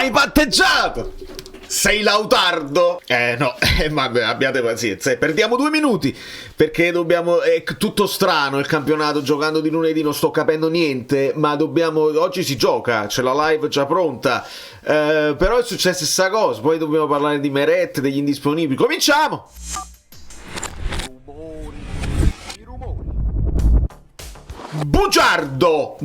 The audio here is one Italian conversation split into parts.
Hai patteggiato! Sei Lautardo? No, vabbè, abbiate pazienza. Perdiamo 2 minuti perché dobbiamo. È tutto strano il campionato. Giocando di lunedì non sto capendo niente. Ma dobbiamo. Oggi si gioca, c'è la live già pronta. Però è successa questa cosa. Poi dobbiamo parlare di Meret, degli indisponibili. Cominciamo! Bugiardo,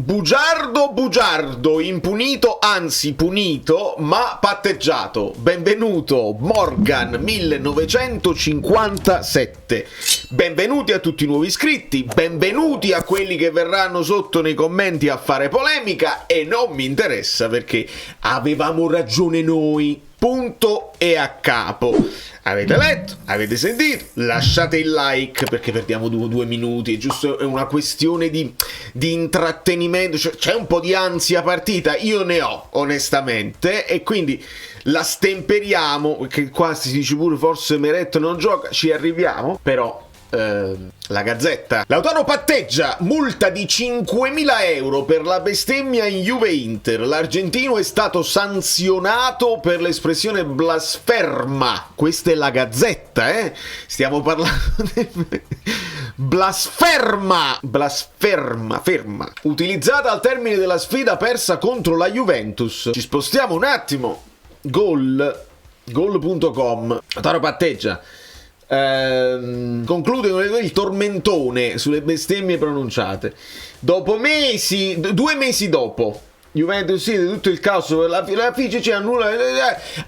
impunito, anzi punito, ma patteggiato. Benvenuto Morgan 1957. Benvenuti a tutti i nuovi iscritti, benvenuti a quelli che verranno sotto nei commenti a fare polemica, e non mi interessa perché avevamo ragione noi. Punto e a capo. Avete letto? Avete sentito? Lasciate il like perché perdiamo 2 minuti. È giusto, è una questione di intrattenimento. Cioè, c'è un po' di ansia partita. Io ne ho, onestamente. E quindi la stemperiamo. Perché qua si dice pure forse Meret non gioca. Ci arriviamo. Però la Gazzetta. Lautaro patteggia, multa di 5.000 euro per la bestemmia in Juve Inter. L'argentino è stato sanzionato per l'espressione blasferma. Questa è la Gazzetta, stiamo parlando di blasferma, ferma, utilizzata al termine della sfida persa contro la Juventus. Ci spostiamo un attimo. Gol.com. Lautaro patteggia. Conclude con il tormentone sulle bestemmie pronunciate. Dopo 2 mesi dopo, Juventus tutto il caos per la FIGC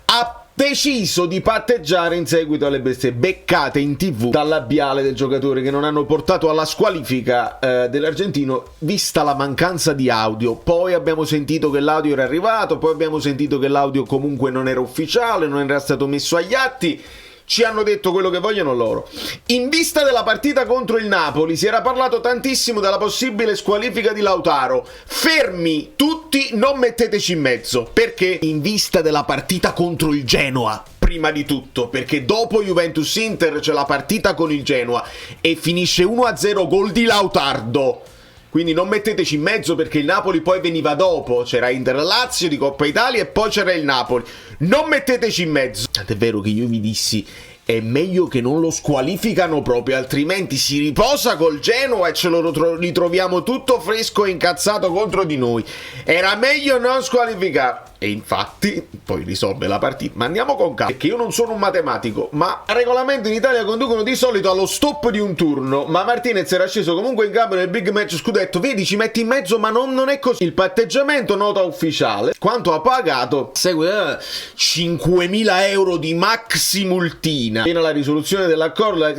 ha deciso di patteggiare in seguito alle bestemmie beccate in TV dal labiale del giocatore, che non hanno portato alla squalifica dell'argentino, vista la mancanza di audio. Poi abbiamo sentito che l'audio era arrivato, poi abbiamo sentito che l'audio comunque non era ufficiale, non era stato messo agli atti. Ci hanno detto quello che vogliono loro. In vista della partita contro il Napoli si era parlato tantissimo della possibile squalifica di Lautaro. Fermi tutti, non metteteci in mezzo. Perché? In vista della partita contro il Genoa. Prima di tutto, perché dopo Juventus Inter c'è la partita con il Genoa e finisce 1-0 gol di Lautardo. Quindi non metteteci in mezzo, perché il Napoli poi veniva dopo. C'era Inter-Lazio di Coppa Italia e poi c'era il Napoli. Non metteteci in mezzo. Tant'è vero che io vi dissi: è meglio che non lo squalificano proprio, altrimenti si riposa col Genoa e ce lo ritroviamo tutto fresco e incazzato contro di noi. Era meglio non squalificare. E infatti poi risolve la partita. Ma andiamo con calma, perché io non sono un matematico, ma a regolamento in Italia conducono di solito allo stop di un turno. Ma Martinez era sceso comunque in campo nel big match scudetto. Vedi, ci metti in mezzo, ma non è così. Il patteggiamento, nota ufficiale, quanto ha pagato: segue 5.000 euro di maxi multina. Appena la risoluzione dell'accordo, la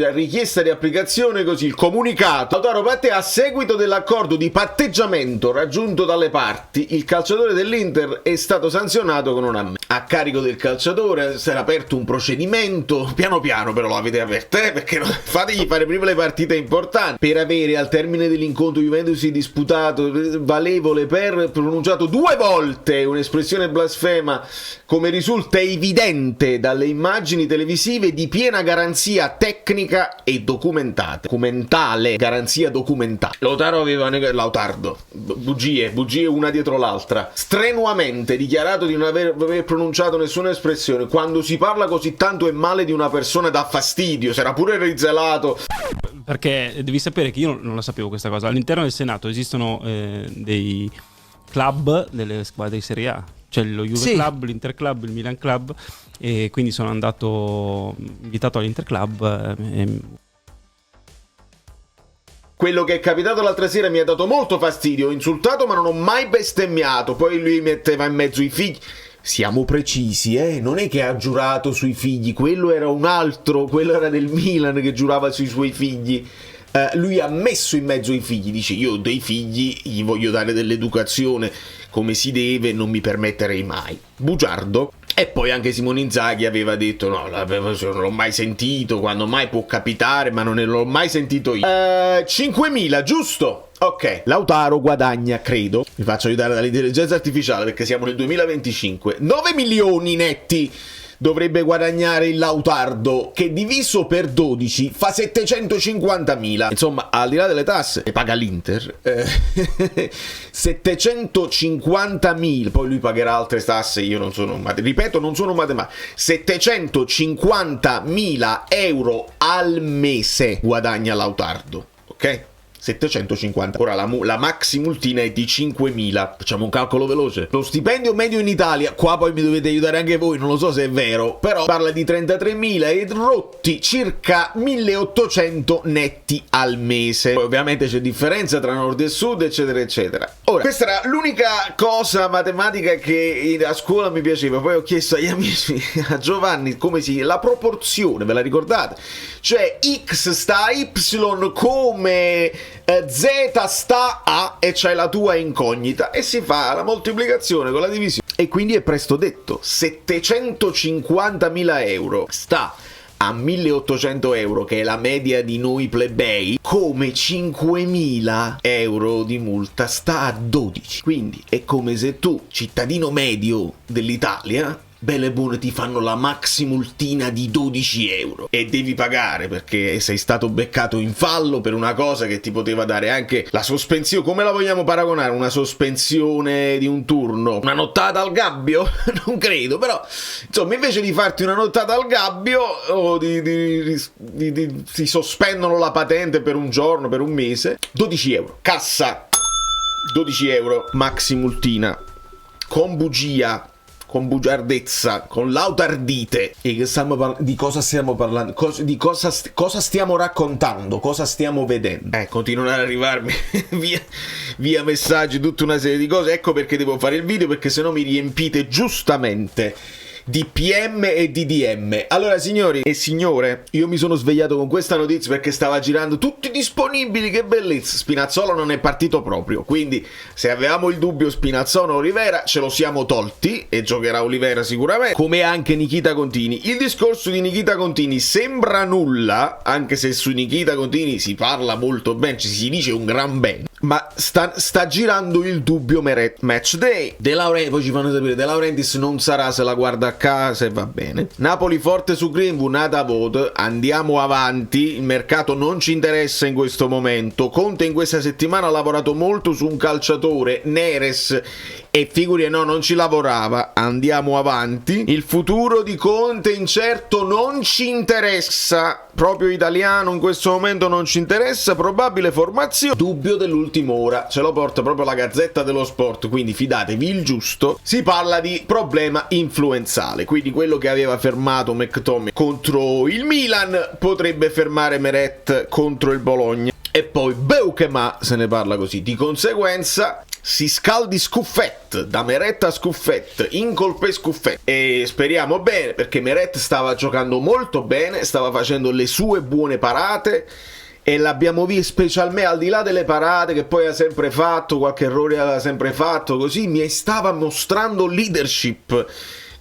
richiesta di applicazione, così il comunicato. Lautaro patteggia a seguito dell'accordo di patteggiamento raggiunto dalle parti. Il calciatore dell'Inter è stato sanzionato con una a carico del calciatore. Si era aperto un procedimento, piano piano però lo avete aperto, perché fategli fare prima le partite importanti, per avere al termine dell'incontro Juventus disputato valevole per pronunciato 2 volte un'espressione blasfema, come risulta evidente dalle immagini televisive, di piena garanzia tecnica e documentale, garanzia documentale. Lautaro aveva Lautardo bugie una dietro l'altra. Strenuamente dichiarato di non aver pronunciato nessuna espressione. Quando si parla così tanto e male di una persona dà fastidio. Si era pure rizelato. Perché devi sapere che io non la sapevo questa cosa. All'interno del Senato esistono dei club delle squadre di Serie A. C'è lo Juve Club, l'Inter Club, il Milan Club, e quindi sono andato invitato all'Inter Club. Quello che è capitato l'altra sera mi ha dato molto fastidio. Ho insultato ma non ho mai bestemmiato. Poi lui metteva in mezzo i figli. Siamo precisi, non è che ha giurato sui figli. Quello era un altro. Quello era del Milan che giurava sui suoi figli. Lui ha messo in mezzo i figli. Dice: io ho dei figli, gli voglio dare dell'educazione come si deve, non mi permetterei mai. Bugiardo. E poi anche Simone Inzaghi aveva detto: no, non l'ho mai sentito, quando mai può capitare, ma non l'ho mai sentito io. 5.000, giusto? Ok, Lautaro guadagna, credo, mi faccio aiutare dall'intelligenza artificiale perché siamo nel 2025, 9 milioni netti dovrebbe guadagnare il Lautardo, che diviso per 12 fa 750.000. Insomma, al di là delle tasse che paga l'Inter, 750.000, poi lui pagherà altre tasse, io non sono, ripeto, non sono matematico, 750.000 euro al mese guadagna Lautardo, ok? 750. Ora la maxi multina è di 5.000. Facciamo un calcolo veloce. Lo stipendio medio in Italia, qua poi mi dovete aiutare anche voi, non lo so se è vero, però parla di 33.000 e rotti circa 1.800 netti al mese. Poi ovviamente c'è differenza tra nord e sud, eccetera eccetera. Ora, questa era l'unica cosa matematica che a scuola mi piaceva. Poi ho chiesto agli amici, a Giovanni, come la proporzione, ve la ricordate? Cioè x sta a y come z sta a, e c'hai la tua incognita, e si fa la moltiplicazione con la divisione, e quindi è presto detto. 750.000 euro sta a 1.800 euro, che è la media di noi plebei, come 5.000 euro di multa sta a 12. Quindi è come se tu, cittadino medio dell'Italia, belle e buone, ti fanno la maxi multina di 12 euro e devi pagare perché sei stato beccato in fallo per una cosa che ti poteva dare anche la sospensione. Come la vogliamo paragonare? Una sospensione di un turno? Una nottata al gabbio? Non credo, però insomma, invece di farti una nottata al gabbio o ti sospendono la patente per un giorno, per un mese. 12 euro cassa, 12 euro maxi multina, con bugia, con bugiardezza, con lautardite. E che di cosa stiamo parlando? Di cosa stiamo raccontando? Cosa stiamo vedendo? Continuano ad arrivarmi via messaggi tutta una serie di cose. Ecco perché devo fare il video, perché sennò mi riempite giustamente di PM e di DM. Allora, signori e signore, io mi sono svegliato con questa notizia perché stava girando tutti disponibili, che bellezza. Spinazzola non è partito proprio, quindi se avevamo il dubbio Spinazzola o Olivera ce lo siamo tolti, e giocherà Olivera sicuramente, come anche Nikita Contini. Il discorso di Nikita Contini sembra nulla, anche se su Nikita Contini si parla molto bene, ci si dice un gran bene, ma sta girando il dubbio match day. De Laurentiis, poi ci fanno sapere, De Laurentiis non sarà, se la guarda a casa e va bene. Napoli forte su Greenwood, nata vote, andiamo avanti, il mercato non ci interessa in questo momento. Conte in questa settimana ha lavorato molto su un calciatore, Neres, e figuri, no, non ci lavorava. Andiamo avanti. Il futuro di Conte incerto, non ci interessa, proprio italiano in questo momento non ci interessa. Probabile formazione, dubbio dell'ultima ora, ce lo porta proprio la Gazzetta dello Sport, quindi fidatevi, il giusto. Si parla di problema influenzale, quindi quello che aveva fermato McTominay contro il Milan potrebbe fermare Meret contro il Bologna. E poi Beukema, se ne parla così. Di conseguenza si scaldi Scuffet, da Meret a Scuffet, incolpe Scuffet, e speriamo bene, perché Meret stava giocando molto bene, stava facendo le sue buone parate, e l'abbiamo visto, specialmente al di là delle parate che poi ha sempre fatto, qualche errore ha sempre fatto, così mi stava mostrando leadership.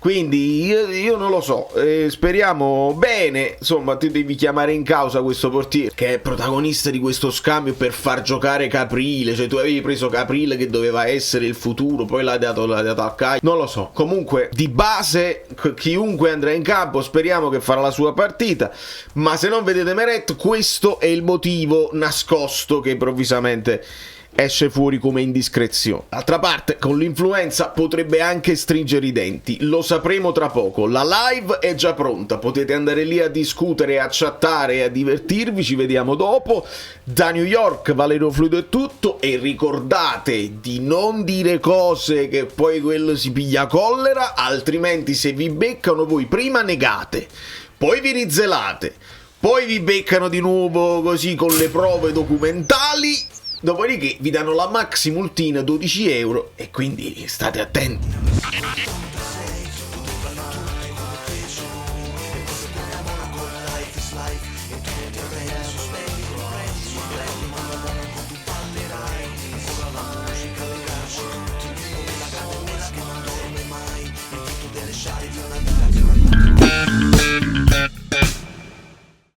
Quindi io non lo so, speriamo bene. Insomma, tu devi chiamare in causa questo portiere che è protagonista di questo scambio per far giocare Caprile. Cioè, tu avevi preso Caprile che doveva essere il futuro, poi l'ha dato al Cagliari. Non lo so, comunque di base chiunque andrà in campo speriamo che farà la sua partita, ma se non vedete Meret, questo è il motivo nascosto che improvvisamente esce fuori come indiscrezione. D'altra parte, con l'influenza potrebbe anche stringere i denti, lo sapremo tra poco. La live è già pronta, potete andare lì a discutere, a chattare e a divertirvi. Ci vediamo dopo. Da New York, Valerio Fluido è tutto, e ricordate di non dire cose che poi quello si piglia collera, altrimenti se vi beccano voi prima negate, poi vi rizelate, poi vi beccano di nuovo così con le prove documentali. Dopodiché vi danno la maxi multina, 12 euro, e quindi state attenti.